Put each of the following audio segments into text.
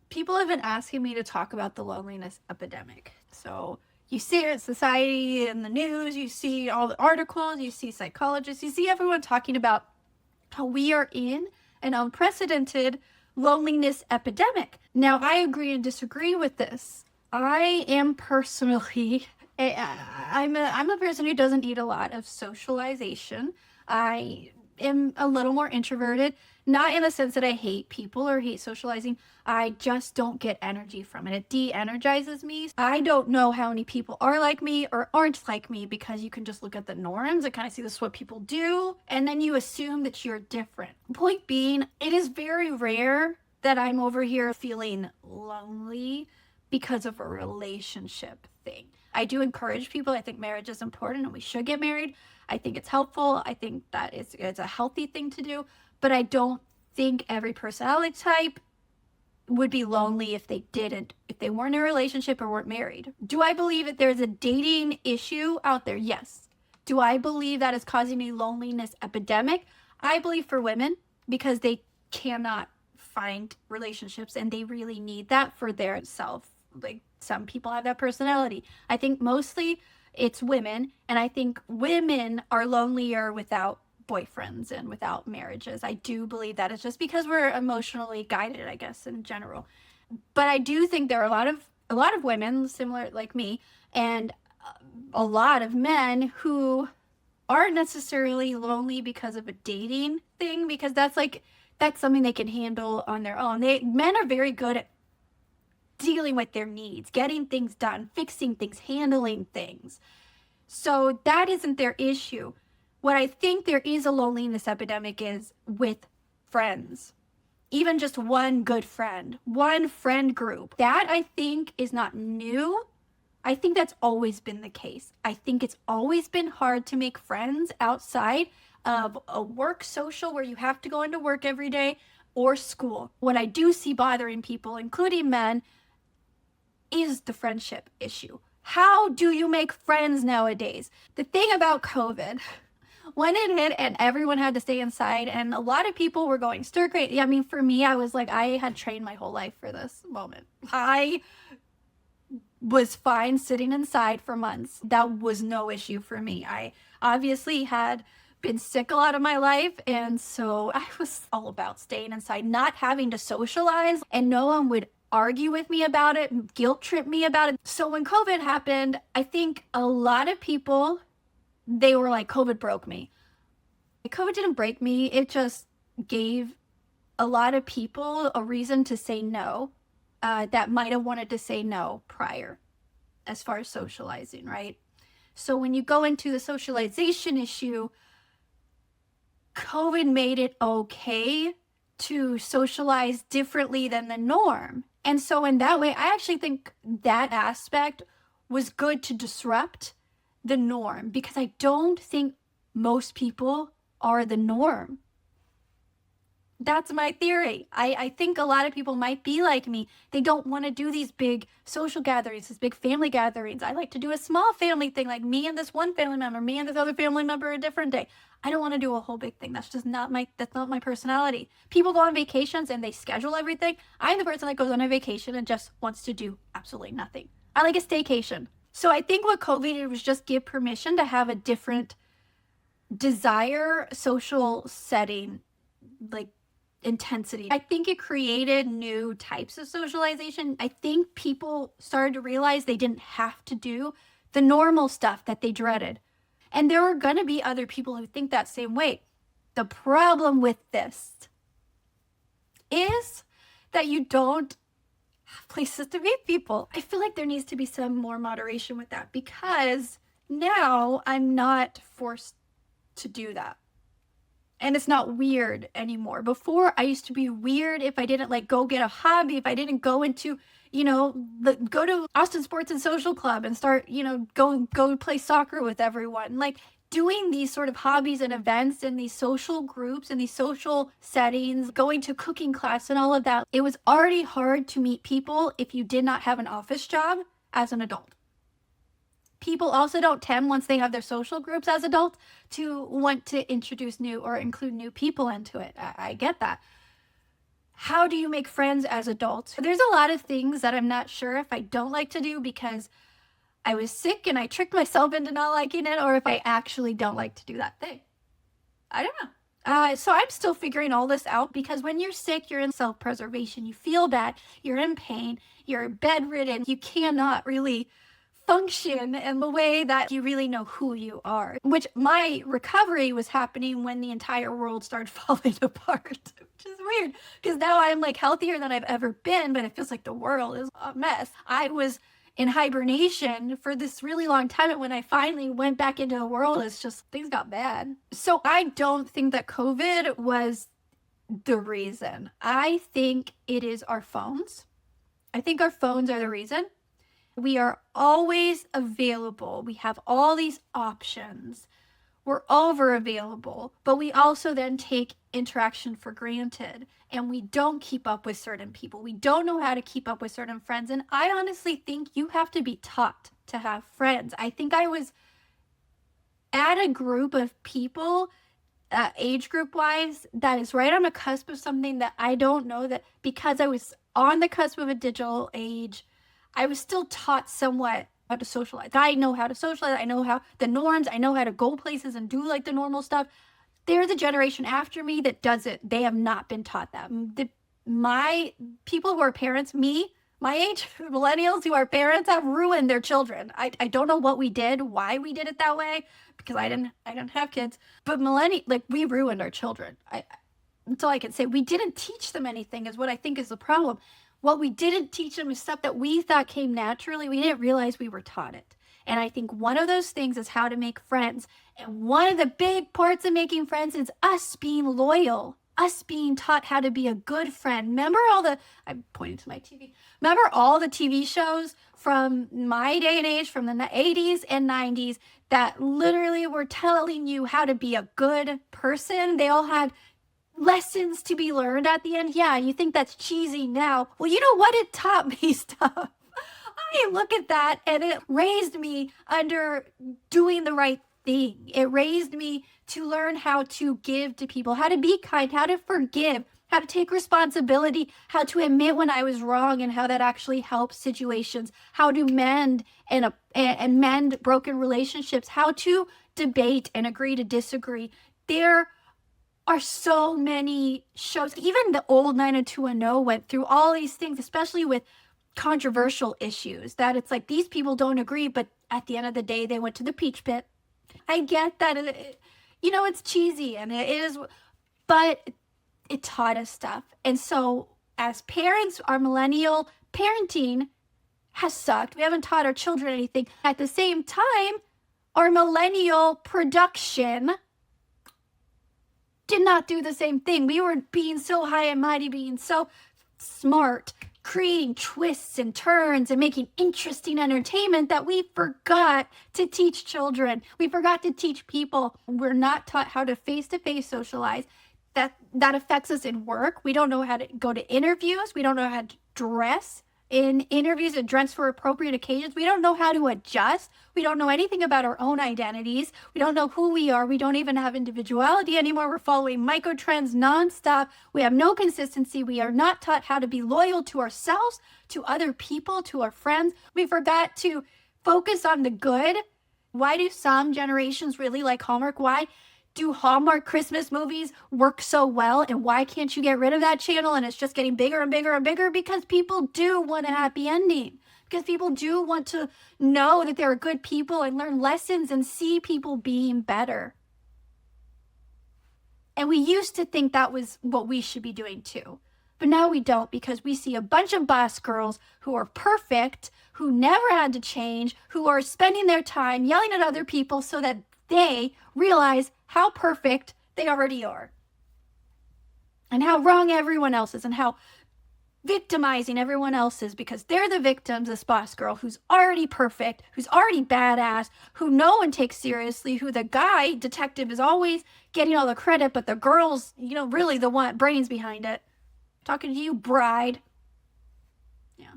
People have been asking me to talk about the loneliness epidemic. So you see it in society, in the news, you see all the articles, you see psychologists, you see everyone talking about how we are in an unprecedented loneliness epidemic. Now, I agree and disagree with this. I am personally, I'm a person who doesn't need a lot of socialization. I am a little more introverted, not in the sense that I hate people or hate socializing. I just don't get energy from it. It de-energizes me. I don't know how many people are like me or aren't like me because you can just look at the norms and kind of see this is what people do, and then you assume that you're different. Point being, it is very rare that I'm over here feeling lonely because of a relationship thing. I do encourage people. I think marriage is important and we should get married. I think it's helpful. I think that it's a healthy thing to do. But I don't think every personality type would be lonely if they weren't in a relationship or weren't married. Do I believe that there's a dating issue out there? Yes. Do I believe that is causing a loneliness epidemic? I believe for women, because they cannot find relationships and they really need that for their self. Like, some people have that personality. I think mostly it's women, and I think women are lonelier without boyfriends and without marriages. I do believe that it's just because we're emotionally guided, I guess, in general. But I do think there are a lot of women similar like me, and a lot of men who aren't necessarily lonely because of a dating thing, because that's something they can handle on their own. Men are very good at dealing with their needs, getting things done, fixing things, handling things. So that isn't their issue. What I think there is a loneliness epidemic is with friends. Even just one good friend, one friend group. That, I think, is not new. I think that's always been the case. I think it's always been hard to make friends outside of a work social where you have to go into work every day, or school. What I do see bothering people, including men, is the friendship issue. How do you make friends nowadays? The thing about COVID, when it hit and everyone had to stay inside and a lot of people were going stir crazy. I mean, for me, I was like, I had trained my whole life for this moment. I was fine sitting inside for months. That was no issue for me. I obviously had been sick a lot of my life, and so I was all about staying inside, not having to socialize, and no one would argue with me about it, guilt trip me about it. So when COVID happened, I think a lot of people, they were like, COVID broke me. COVID didn't break me. It just gave a lot of people a reason to say no, that might have wanted to say no prior, as far as socializing, right? So when you go into the socialization issue, COVID made it okay to socialize differently than the norm. And so in that way, I actually think that aspect was good to disrupt the norm, because I don't think most people are the norm. That's my theory. I think a lot of people might be like me. They don't want to do these big social gatherings, these big family gatherings. I like to do a small family thing, like me and this one family member, me and this other family member a different day. I don't want to do a whole big thing. That's not my personality. People go on vacations and they schedule everything. I'm the person that goes on a vacation and just wants to do absolutely nothing. I like a staycation. So I think what COVID did was just give permission to have a different desire social setting, like intensity. I think it created new types of socialization. I think people started to realize they didn't have to do the normal stuff that they dreaded. And there are going to be other people who think that same way. The problem with this is that you don't have places to meet people. I feel like there needs to be some more moderation with that, because now I'm not forced to do that. And it's not weird anymore. Before, I used to be weird if I didn't go get a hobby, if I didn't go into, go to Austin Sports and Social Club and start, go play soccer with everyone. Like, doing these sort of hobbies and events and these social groups and these social settings, going to cooking class and all of that. It was already hard to meet people if you did not have an office job as an adult. People also don't tend, once they have their social groups as adults, to want to introduce new or include new people into it. I get that. how do you make friends as adults? There's a lot of things that I'm not sure if I don't like to do because I was sick and I tricked myself into not liking it, or if I actually don't like to do that thing. I don't know. So I'm still figuring all this out, because when you're sick, you're in self-preservation. You feel bad, you're in pain, you're bedridden, you cannot really function in the way that you really know who you are. Which my recovery was happening when the entire world started falling apart, which is weird because now I'm like healthier than I've ever been, but it feels like the world is a mess. I was in hibernation for this really long time, and when I finally went back into the world, it's just things got bad. So I don't think that COVID was the reason. I think it is our phones. I think our phones are the reason. We are always available. We have all these options. We're over available, but we also then take interaction for granted, and we don't keep up with certain people. We don't know how to keep up with certain friends. And I honestly think you have to be taught to have friends. I think I was at a group of people, age group wise, that is right on the cusp of something that I don't know, that because I was on the cusp of a digital age, I was still taught somewhat how to socialize. I know how to socialize. I know how the norms. I know how to go places and do like the normal stuff. They're the generation after me that does it. They have not been taught that. My people who are parents, me, my age, millennials who are parents, have ruined their children. I don't know what we did, why we did it that way, because I didn't have kids. But we ruined our children. That's all I can say. We didn't teach them anything, is what I think is the problem. What we didn't teach them is stuff that we thought came naturally. We didn't realize we were taught it. And I think one of those things is how to make friends. And one of the big parts of making friends is us being loyal, us being taught how to be a good friend. Remember I'm pointing to my TV. Remember all the TV shows from my day and age, from the 80s and 90s, that literally were telling you how to be a good person? They all had lessons to be learned at the end. Yeah, you think that's cheesy now. Well, you know what? It taught me stuff. I look at that and it raised me under doing the right thing. It raised me to learn how to give to people, how to be kind, how to forgive, how to take responsibility, how to admit when I was wrong, and how that actually helps situations, how to mend and mend broken relationships, how to debate and agree to disagree. There are so many shows. Even the old 90210 went through all these things, especially with controversial issues, that it's like these people don't agree, but at the end of the day, they went to the peach pit. I get that, it's cheesy and it is, but it taught us stuff. And so as parents, our millennial parenting has sucked. We haven't taught our children anything. At the same time, our millennial production did not do the same thing. We were being so high and mighty, being so smart, creating twists and turns and making interesting entertainment, that we forgot to teach children. We forgot to teach people. We're not taught how to face-to-face socialize. That affects us in work. We don't know how to go to interviews. We don't know how to dress in interviews and dress for appropriate occasions. We don't know how to adjust. We don't know anything about our own identities. We don't know who we are. We don't even have individuality anymore. We're following microtrends nonstop. We have no consistency. We are not taught how to be loyal to ourselves, to other people, to our friends. We forgot to focus on the good. Why do some generations really like Hallmark? Why do Hallmark Christmas movies work so well, and why can't you get rid of that channel and it's just getting bigger and bigger and bigger? Because people do want a happy ending, because people do want to know that there are good people and learn lessons and see people being better. And we used to think that was what we should be doing too, but now we don't, because we see a bunch of boss girls who are perfect, who never had to change, who are spending their time yelling at other people so that they realize how perfect they already are, and how wrong everyone else is, and how victimizing everyone else is, because they're the victims. This boss girl who's already perfect, who's already badass, who no one takes seriously, who the guy detective is always getting all the credit, but the girl's, really the one brains behind it. Talking to you, bride. Yeah.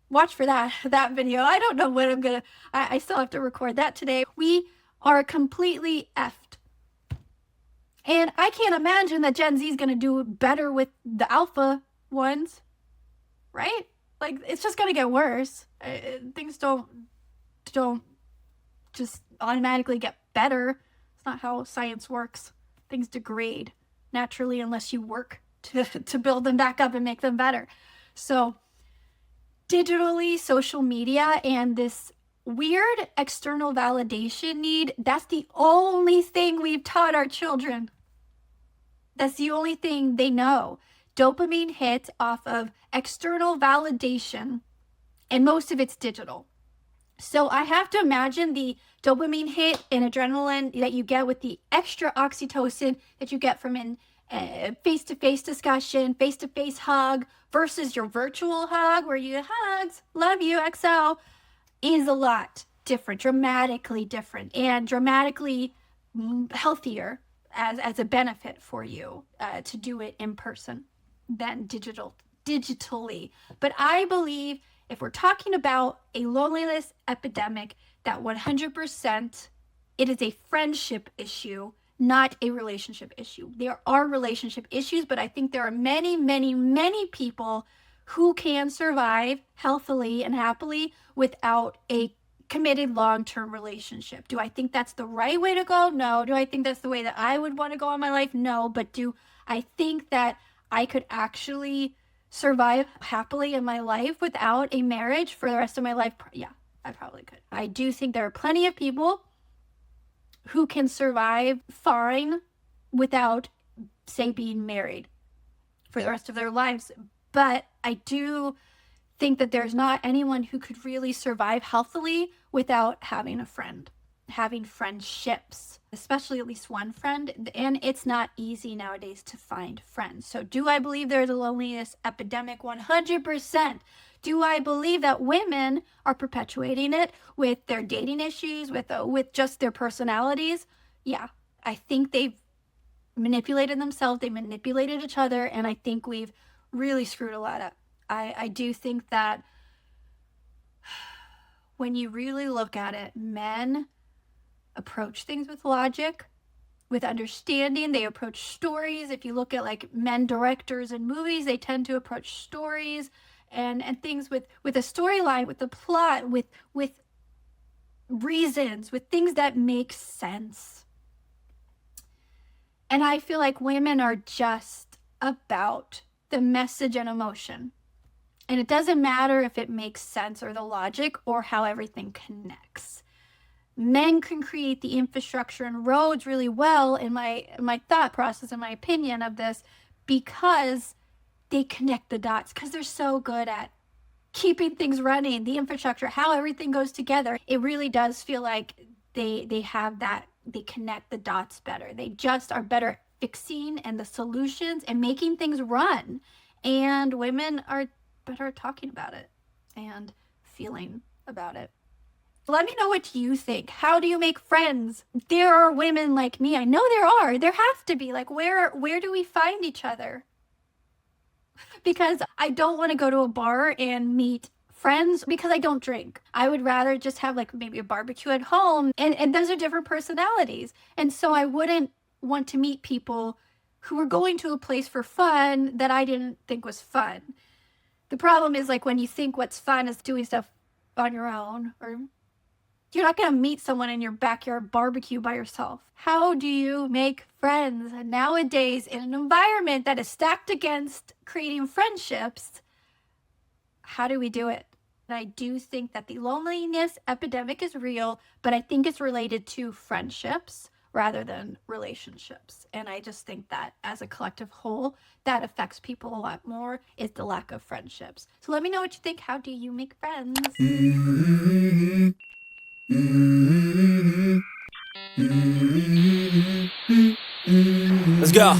Watch for that video. I don't know when I still have to record that today. We are completely effed. And I can't imagine that Gen Z is going to do better with the alpha ones, right? Like, it's just going to get worse. Things don't just automatically get better. It's not how science works. Things degrade naturally unless you work to build them back up and make them better. So digitally, social media, and this weird external validation need, that's the only thing we've taught our children. That's the only thing they know. Dopamine hit off of external validation, and most of it's digital. So I have to imagine the dopamine hit and adrenaline that you get with the extra oxytocin that you get from an face-to-face discussion, face-to-face hug versus your virtual hug where you hugs, love you, XO, is a lot different, dramatically different, and dramatically healthier as a benefit for you to do it in person than digitally. But I believe if we're talking about a loneliness epidemic, that 100% it is a friendship issue, not a relationship issue. There are relationship issues, but I think there are many, many, many people who can survive healthily and happily without a committed long-term relationship. Do I think that's the right way to go? No. Do I think that's the way that I would want to go in my life? No. But do I think that I could actually survive happily in my life without a marriage for the rest of my life? Yeah, I probably could. I do think there are plenty of people who can survive fine without, say, being married for the rest of their lives. But I do think that there's not anyone who could really survive healthily without having a friend, having friendships, especially at least one friend. And it's not easy nowadays to find friends. So do I believe there's a loneliness epidemic? 100%. Do I believe that women are perpetuating it with their dating issues, with just their personalities? Yeah, I think they've manipulated themselves, they manipulated each other, and I think we've really screwed a lot up. I do think that when you really look at it, men approach things with logic, with understanding. They approach stories. If you look at like men directors in movies, they tend to approach stories and things with a storyline, with a plot, with reasons, with things that make sense. And I feel like women are just about the message and emotion. And it doesn't matter if it makes sense or the logic or how everything connects. Men can create the infrastructure and roads really well in my thought process, in my opinion of this, because they connect the dots, because they're so good at keeping things running, the infrastructure, how everything goes together. It really does feel like they have that, they connect the dots better. They just are better at fixing and the solutions and making things run. And women are better at talking about it and feeling about it. Let me know what you think. How do you make friends? There are women like me. I know there are. There have to be. Like, where do we find each other? Because I don't want to go to a bar and meet friends because I don't drink. I would rather just have like maybe a barbecue at home, and those are different personalities. And so I wouldn't want to meet people who were going to a place for fun that I didn't think was fun. The problem is, like, when you think what's fun is doing stuff on your own, or you're not going to meet someone in your backyard barbecue by yourself. How do you make friends nowadays in an environment that is stacked against creating friendships? How do we do it? And I do think that the loneliness epidemic is real, but I think it's related to friendships rather than relationships. And I just think that as a collective whole, that affects people a lot more, is the lack of friendships. So let me know what you think. How do you make friends? Let's go.